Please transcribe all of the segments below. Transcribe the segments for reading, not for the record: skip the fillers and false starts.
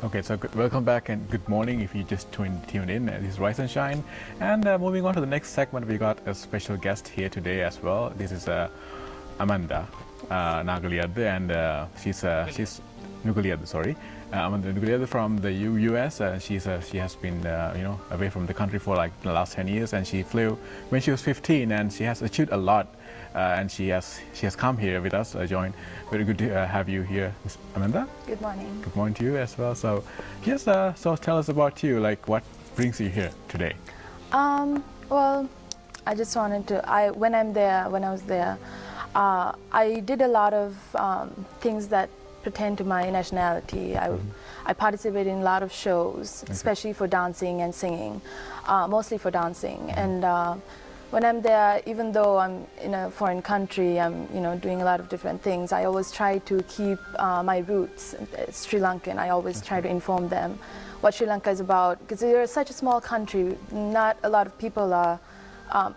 Okay, so welcome back and good morning if you just tuned in. This is Rise and Shine. And moving on to the next segment, we got a special guest here today as well. This is Amanda Nugaliyadda, and she's Nugaliyadda, sorry. Amanda Nugaliyadda from the US. She has been away from the country for like the last 10 years, and she flew when she was 15, and she has achieved a lot. And she has come here with us, joined. Very good to have you here, Ms. Amanda. Good morning. Good morning to you as well. So, yes, so tell us about you. Like, what brings you here today? Well, I just wanted to. When I was there, I did a lot of things that pertain to my nationality. I participated in a lot of shows, especially for dancing and singing, mostly for dancing. And when I'm there, even though I'm in a foreign country, I'm doing a lot of different things. I always try to keep my roots Sri Lankan. I always try to inform them what Sri Lanka is about, because we're such a small country. Not a lot of people are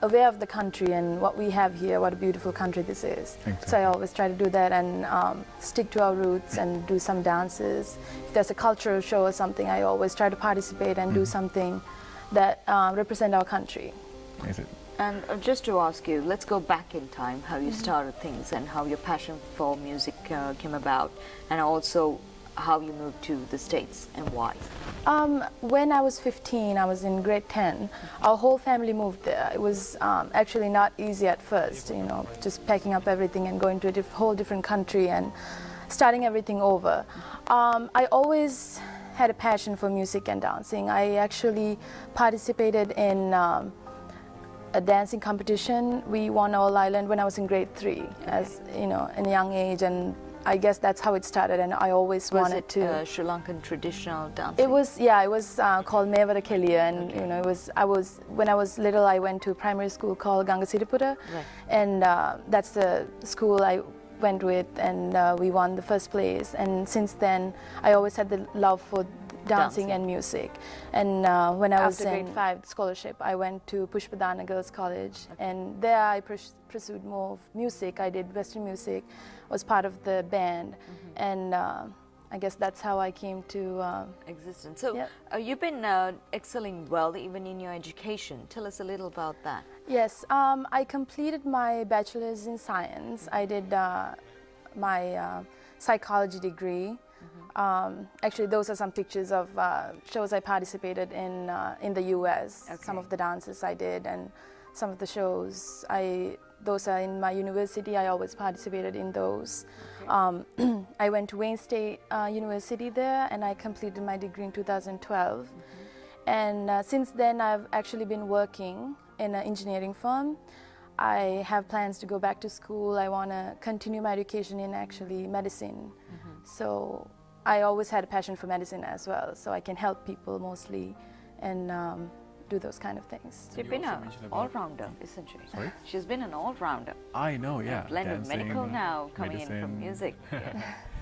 aware of the country and what we have here, what a beautiful country this is. Exactly. So I always try to do that and stick to our roots and do some dances. If there's a cultural show or something, I always try to participate and do something that represent our country. Is it? And just to ask you, let's go back in time, how you started things and how your passion for music came about, and also how you moved to the States and why. When I was 15, I was in grade 10. Our whole family moved there. It was actually not easy at first, just packing up everything and going to a whole different country and starting everything over. I always had a passion for music and dancing. I actually participated in a dancing competition. We won All Island when I was in grade 3, as in a young age, and I guess that's how it started. And I always wanted to. Sri Lankan traditional dancing? It was, called Mevara Keliya, and when I was little, I went to a primary school called Gangasiripura, and that's the school I went with, and we won the first place. And since then, I always had the love for dancing and music. And when I was in grade 5 scholarship, I went to Pushpadana Girls College, and there I pursued more of music. I did Western music, was part of the band, and I guess that's how I came to existence. So you've been excelling well even in your education. Tell us a little about that. Yes, I completed my bachelor's in science. I did my psychology degree. Actually, those are some pictures of shows I participated in the US. Some of the dances I did and some of the shows. Those are in my university. I always participated in those. I went to Wayne State University there, and I completed my degree in 2012. And since then, I've actually been working in an engineering firm. I have plans to go back to school. I want to continue my education in actually medicine. So I always had a passion for medicine as well, so I can help people mostly and do those kind of things. She's been an all-rounder, isn't she? Sorry? She's been an all-rounder. I know, yeah. Blend of medical now, coming in from music.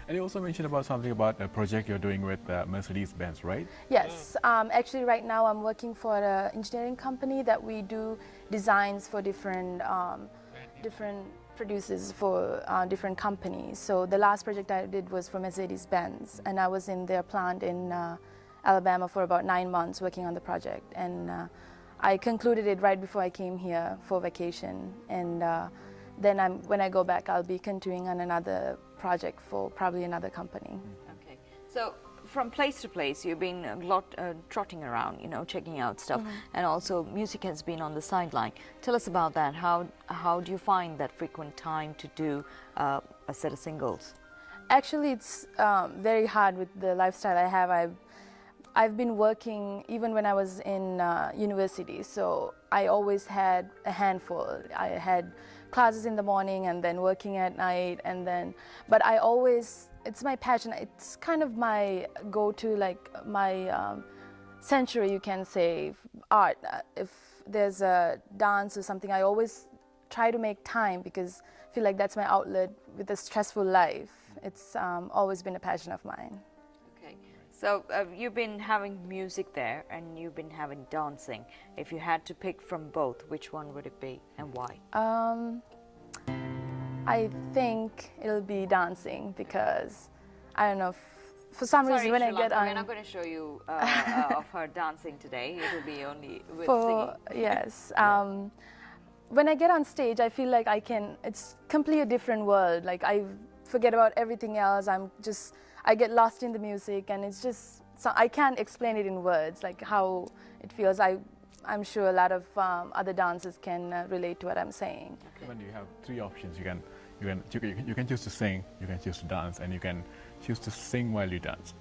And you also mentioned about something about a project you're doing with Mercedes-Benz, right? Yes, actually right now I'm working for an engineering company that we do designs for different producers for different companies. So the last project I did was for Mercedes-Benz, and I was in their plant in Alabama for about 9 months working on the project. And I concluded it right before I came here for vacation. And then when I go back, I'll be continuing on another project for probably another company. Okay. So from place to place, you've been a lot trotting around, checking out stuff, and also music has been on the sideline. Tell us about that. How do you find that frequent time to do a set of singles? Actually, it's very hard with the lifestyle I have. I've been working even when I was in university, so I always had a handful. I had classes in the morning and then working at night, but it's my passion. It's kind of my go-to, like my sanctuary, you can say, art. If there's a dance or something, I always try to make time because I feel like that's my outlet with a stressful life. It's always been a passion of mine. Okay, so you've been having music there and you've been having dancing. If you had to pick from both, which one would it be and why? I think it'll be dancing because, I don't know, for some reason Sorry, when Sri I get Lanka, on. we're not going to show you of her dancing today. It will be only with For singing. yes, when I get on stage, I feel like I can. It's completely a different world. Like I forget about everything else. I get lost in the music, and it's just. So I can't explain it in words, like how it feels. I'm sure a lot of other dancers can relate to what I'm saying. When you have three options, you can choose to sing, you can choose to dance, and you can choose to sing while you dance.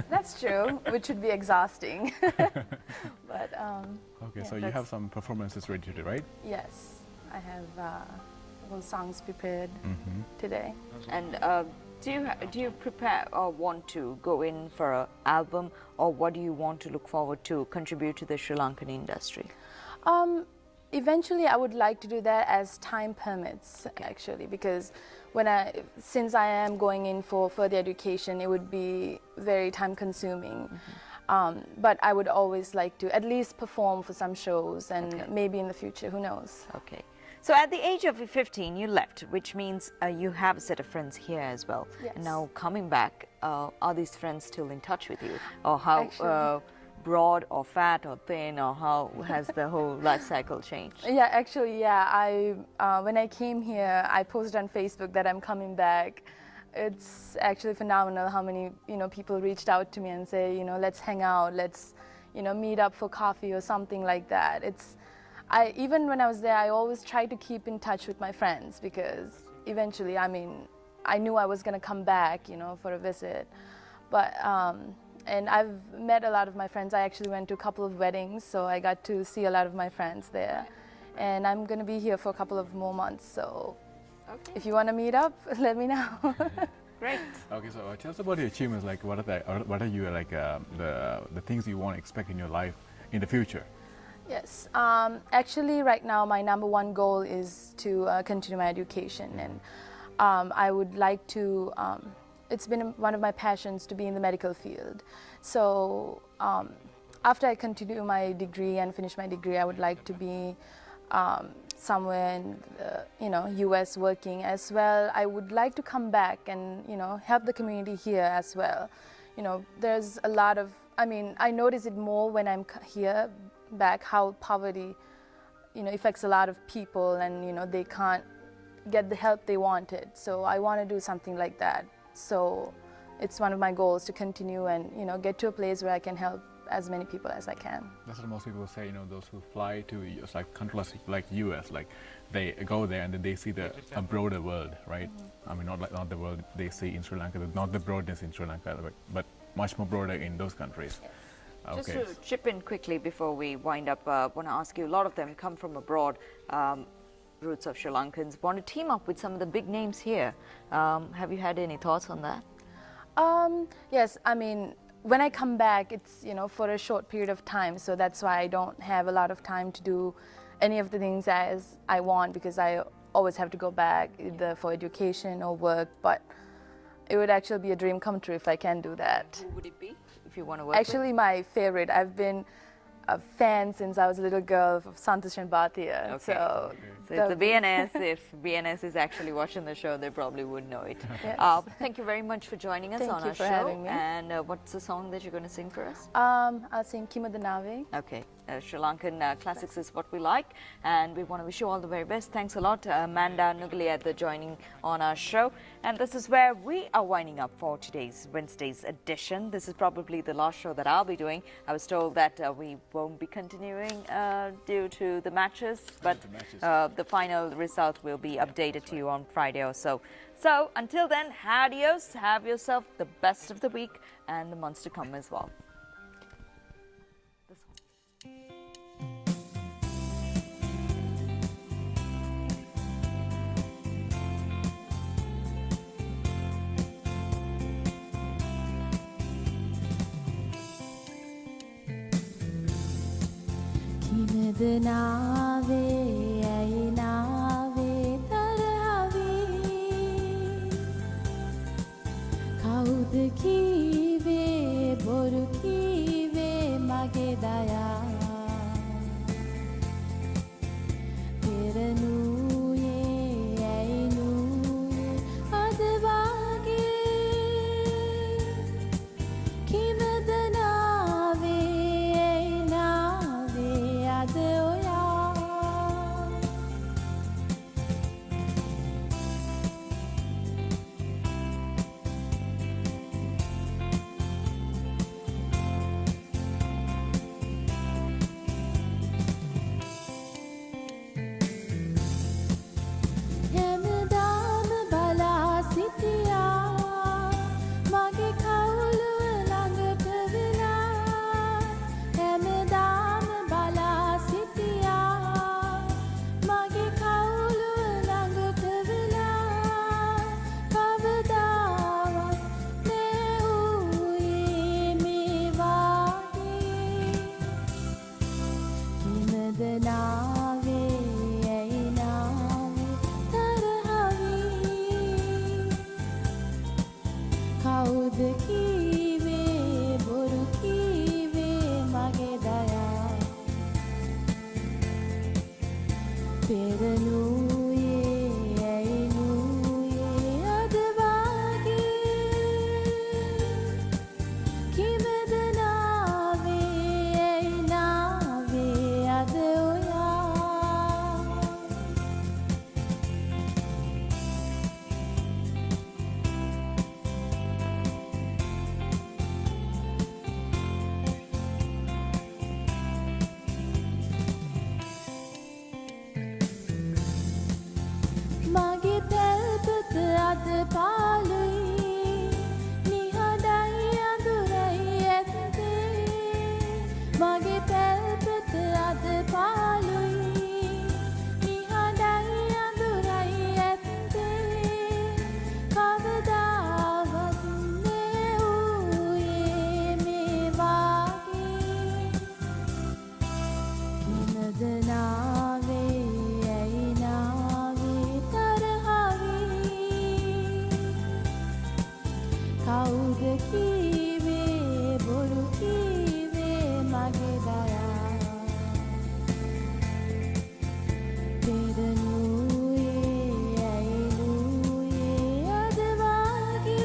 That's true, which would be exhausting. But Okay, yeah, so you have some performances ready today, right? yes, I have whole songs prepared today. And do you prepare or want to go in for an album, or what do you want to look forward to contribute to the Sri Lankan industry? Eventually, I would like to do that as time permits, actually, because since I am going in for further education, it would be very time consuming. But I would always like to at least perform for some shows, and maybe in the future, who knows? Okay. So at the age of 15, you left, which means you have a set of friends here as well. Yes. And now coming back, are these friends still in touch with you? Or how Actually- broad or fat or thin, or how has the whole life cycle changed? Yeah, actually, yeah. When I came here, I posted on Facebook that I'm coming back. It's actually phenomenal how many people reached out to me and say, let's hang out, let's meet up for coffee or something like that. Even when I was there, I always tried to keep in touch with my friends, because eventually, I knew I was going to come back, for a visit. But and I've met a lot of my friends. I actually went to a couple of weddings, so I got to see a lot of my friends there. And I'm going to be here for a couple of more months, so if you want to meet up, let me know. Great. Okay, so tell us about your achievements. Like, what are you like the things you want to expect in your life in the future? Yes, actually right now my number one goal is to continue my education, and I would like to, it's been one of my passions to be in the medical field. So after I continue my degree and finish my degree, I would like to be somewhere in the, US working as well. I would like to come back and help the community here as well. There's a lot of, I notice it more when I'm here back, how poverty affects a lot of people, and they can't get the help they wanted. So I want to do something like that. So it's one of my goals to continue and get to a place where I can help as many people as I can. That's what most people say. Those who fly to like countries like US, like they go there and then they see a broader world, right? Not the world they see in Sri Lanka, not the broadness in Sri Lanka, but much more broader in those countries. Yes. Just Okay. to chip in quickly before we wind up, I want to ask you, a lot of them come from abroad, roots of Sri Lankans, want to team up with some of the big names here. Have you had any thoughts on that? Yes, when I come back, it's for a short period of time, so that's why I don't have a lot of time to do any of the things as I want, because I always have to go back either for education or work. But it would actually be a dream come true if I can do that. Who would it be if you want to work Actually, my favorite. I've been a fan since I was a little girl of Santosh and Bhatia. Okay. So So it's the BNS. If BNS is actually watching the show, they probably would know it. Yes. Thank you very much for joining us Thank on you our for show. having me. And what's the song that you're going to sing for us? I'll sing Kimadanave. Okay, Sri Lankan classics is what we like, and we want to wish you all the very best. Thanks a lot, Amanda Nugaliyadda, joining on our show. And this is where we are winding up for today's Wednesday's edition. This is probably the last show that I'll be doing. I was told that we won't be continuing due to the matches, but the final result will be updated to you on Friday or so. So until then, adios. Have yourself the best of the week and the months to come as well. Kimadanave, ainave tarhavi. Kaud kive, boru kive, mage daya. Teranuye, ainuye, advage. Mage pelput ad palui nihadai adurai ette Mage pelput ad palui nihadai adurai ette Kavadavat ne uye me wage Nimadanaave කවුද කීවේ බොරු කීවේ මගේ දයා පෙරනුයේ ඇයිනුයේ අද වාගේ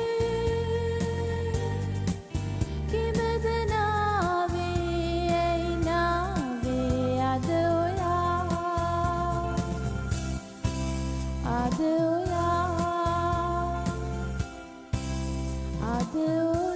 කිමද නාවේ ඇයි නාවේ අද ඔයා අද ඔයා I do